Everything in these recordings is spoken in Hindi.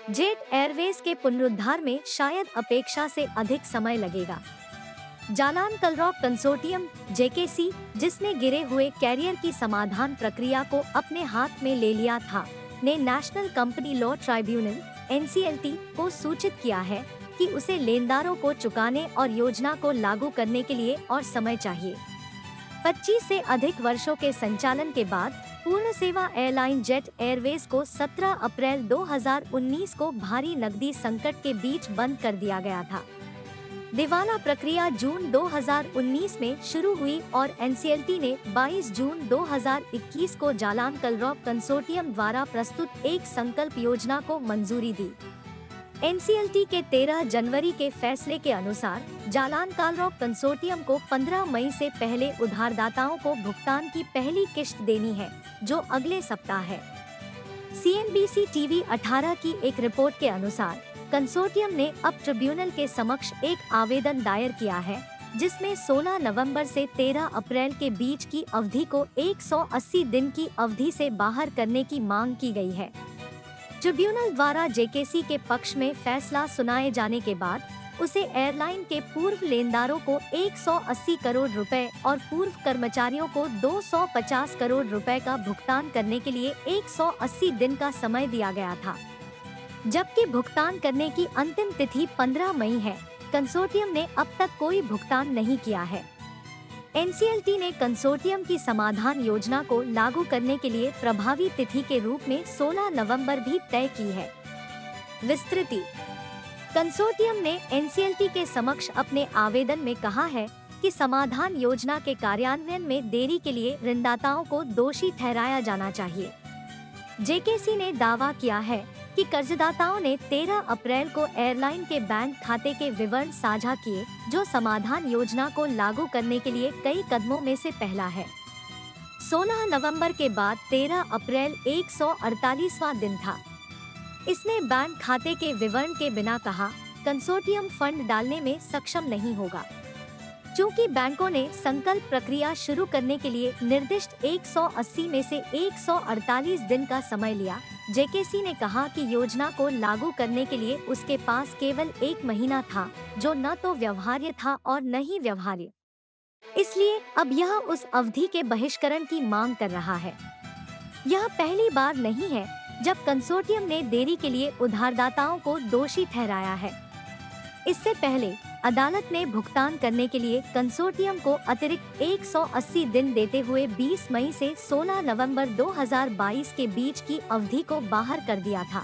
जेट एयरवेज के पुनरुद्धार में शायद अपेक्षा से अधिक समय लगेगा। जालान कलरॉक कंसोर्टियम जेकेसी, जिसने गिरे हुए कैरियर की समाधान प्रक्रिया को अपने हाथ में ले लिया था, ने national company law tribunal (NCLT) को सूचित किया है कि उसे लेनदारों को चुकाने और योजना को लागू करने के लिए और समय चाहिए। 25 से अधिक वर्षों के संचालन के बाद पूर्ण सेवा एयरलाइन जेट एयरवेज को 17 अप्रैल 2019 को भारी नकदी संकट के बीच बंद कर दिया गया था। दिवाला प्रक्रिया जून 2019 में शुरू हुई और NCLT ने 22 जून 2021 को जालान कलरॉक कंसोर्टियम द्वारा प्रस्तुत एक संकल्प योजना को मंजूरी दी। NCLT के 13 जनवरी के फैसले के अनुसार जालान कलरॉक कंसोर्टियम को 15 मई से पहले उधारदाताओं को भुगतान की पहली किश्त देनी है, जो अगले सप्ताह है। CNBC TV 18 की एक रिपोर्ट के अनुसार कंसोर्टियम ने अब ट्रिब्यूनल के समक्ष एक आवेदन दायर किया है, जिसमें 16 नवंबर से 13 अप्रैल के बीच की अवधि को 180 दिन की अवधि से बाहर करने की मांग की गई है। ट्रिब्यूनल द्वारा जेकेसी के पक्ष में फैसला सुनाए जाने के बाद उसे एयरलाइन के पूर्व लेनदारों को 180 करोड़ रुपए और पूर्व कर्मचारियों को 250 करोड़ रुपए का भुगतान करने के लिए 180 दिन का समय दिया गया था, जबकि भुगतान करने की अंतिम तिथि 15 मई है। कंसोर्टियम ने अब तक कोई भुगतान नहीं किया है। NCLT ने कंसोर्टियम की समाधान योजना को लागू करने के लिए प्रभावी तिथि के रूप में 16 नवंबर भी तय की है। विस्तृति कंसोर्टियम ने NCLT के समक्ष अपने आवेदन में कहा है कि समाधान योजना के कार्यान्वयन में देरी के लिए ऋणदाताओं को दोषी ठहराया जाना चाहिए। जेकेसी ने दावा किया है कि कर्जदाताओं ने 13 अप्रैल को एयरलाइन के बैंक खाते के विवरण साझा किए, जो समाधान योजना को लागू करने के लिए कई कदमों में से पहला है। 16 नवंबर के बाद 13 अप्रैल 148वां दिन था। इसने बैंक खाते के विवरण के बिना कहा, कंसोर्टियम फंड डालने में सक्षम नहीं होगा। चूंकि बैंकों ने संकल्प प्रक्रिया शुरू करने के लिए निर्दिष्ट 180 में से 148 दिन का समय लिया, जेकेसी ने कहा कि योजना को लागू करने के लिए उसके पास केवल 1 महीना था, जो न तो व्यवहार्य था और न ही व्यवहार्य। इसलिए अब यह उस अवधि के बहिष्करण की मांग कर रहा है। यह पहली बार नहीं है जब कंसोर्टियम ने देरी के लिए उधारदाताओं को दोषी ठहराया है। इससे पहले अदालत ने भुगतान करने के लिए कंसोर्टियम को अतिरिक्त 180 दिन देते हुए 20 मई से 16 नवंबर 2022 के बीच की अवधि को बाहर कर दिया था।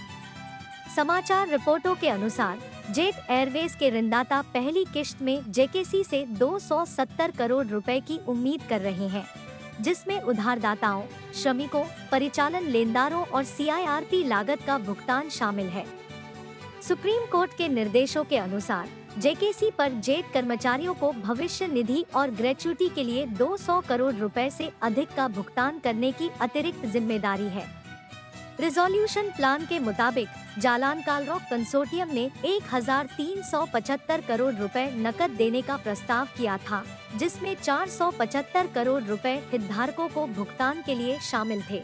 समाचार रिपोर्टों के अनुसार जेट एयरवेज के ऋणदाता पहली किश्त में जेकेसी से 270 करोड़ रुपए की उम्मीद कर रहे हैं, जिसमें उधारदाताओं, श्रमिकों, परिचालन लेनदारों और CIRP लागत का भुगतान शामिल है। सुप्रीम कोर्ट के निर्देशों के अनुसार जेकेसी पर जेट कर्मचारियों को भविष्य निधि और ग्रेच्युटी के लिए 200 करोड़ रुपए से अधिक का भुगतान करने की अतिरिक्त जिम्मेदारी है। रिजोल्यूशन प्लान के मुताबिक जालान कलरॉक कंसोर्टियम ने 1375 करोड़ रुपए नकद देने का प्रस्ताव किया था, जिसमें 475 करोड़ रुपए हितधारकों को भुगतान के लिए शामिल थे।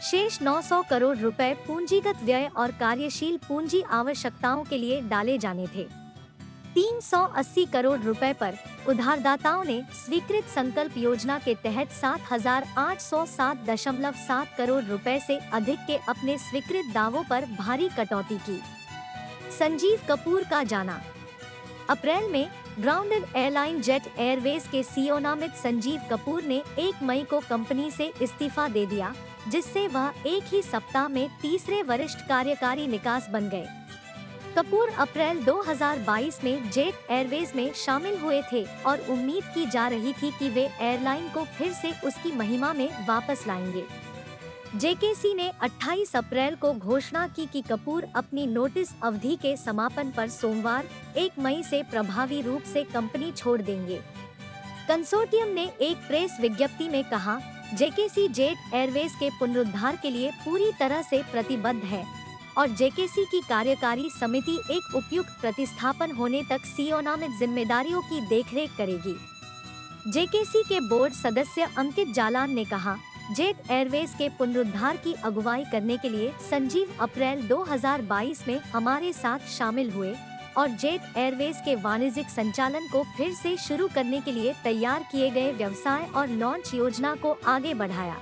शेष 900 करोड़ रुपए पूंजीगत व्यय और कार्यशील पूंजी आवश्यकताओं के लिए डाले जाने थे। 380 करोड़ रुपए पर उधारदाताओं ने स्वीकृत संकल्प योजना के तहत 7,807.7 करोड़ रुपए से अधिक के अपने स्वीकृत दावों पर भारी कटौती की। संजीव कपूर का जाना। अप्रैल में ग्राउंडेड एयरलाइन जेट एयरवेज के CEO नामित संजीव कपूर ने 1 मई को कंपनी से इस्तीफा दे दिया, जिससे वह एक ही सप्ताह में तीसरे वरिष्ठ कार्यकारी निकास बन गए। कपूर अप्रैल 2022 में जेट एयरवेज में शामिल हुए थे और उम्मीद की जा रही थी कि वे एयरलाइन को फिर से उसकी महिमा में वापस लाएंगे। जेकेसी ने 28 अप्रैल को घोषणा की कि कपूर अपनी नोटिस अवधि के समापन पर सोमवार 1 मई से प्रभावी रूप से कंपनी छोड़ देंगे। कंसोर्टियम ने एक प्रेस विज्ञप्ति में कहा, जेकेसी जेट एयरवेज के पुनरुद्धार के लिए पूरी तरह से प्रतिबद्ध है और जेकेसी की कार्यकारी समिति एक उपयुक्त प्रतिस्थापन होने तक CEO नामित जिम्मेदारियों की देखरेख करेगी। जेकेसी के बोर्ड सदस्य अंकित जालान ने कहा, जेट एयरवेज के पुनरुद्धार की अगुवाई करने के लिए संजीव अप्रैल 2022 में हमारे साथ शामिल हुए और जेट एयरवेज के वाणिज्यिक संचालन को फिर से शुरू करने के लिए तैयार किए गए व्यवसाय और लॉन्च योजना को आगे बढ़ाया।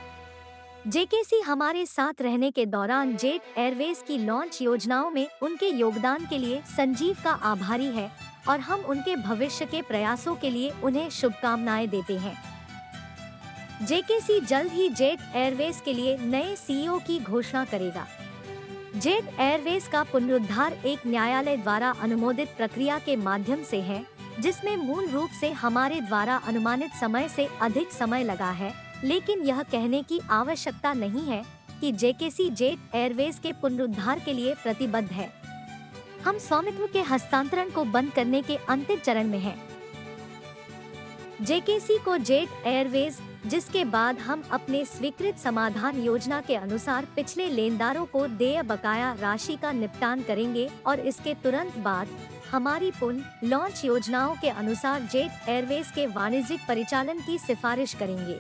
जेकेसी हमारे साथ रहने के दौरान जेट एयरवेज की लॉन्च योजनाओं में उनके योगदान के लिए संजीव का आभारी है और हम उनके भविष्य के प्रयासों के लिए उन्हें शुभकामनाएं देते हैं। जेकेसी जल्द ही जेट एयरवेज के लिए नए सीईओ की घोषणा करेगा। जेट एयरवेज का पुनरुद्धार एक न्यायालय द्वारा अनुमोदित प्रक्रिया के माध्यम से है, जिसमें मूल रूप से हमारे द्वारा अनुमानित समय से अधिक समय लगा है, लेकिन यह कहने की आवश्यकता नहीं है कि जेकेसी जेट एयरवेज के पुनरुद्धार के लिए प्रतिबद्ध है। हम स्वामित्व के हस्तांतरण को बंद करने के अंतिम चरण में हैं। जेकेसी को जेट एयरवेज, जिसके बाद हम अपने स्वीकृत समाधान योजना के अनुसार पिछले लेनदारों को देय बकाया राशि का निपटान करेंगे और इसके तुरंत बाद हमारी पुनः लॉन्च योजनाओं के अनुसार जेट एयरवेज के वाणिज्यिक परिचालन की सिफारिश करेंगे।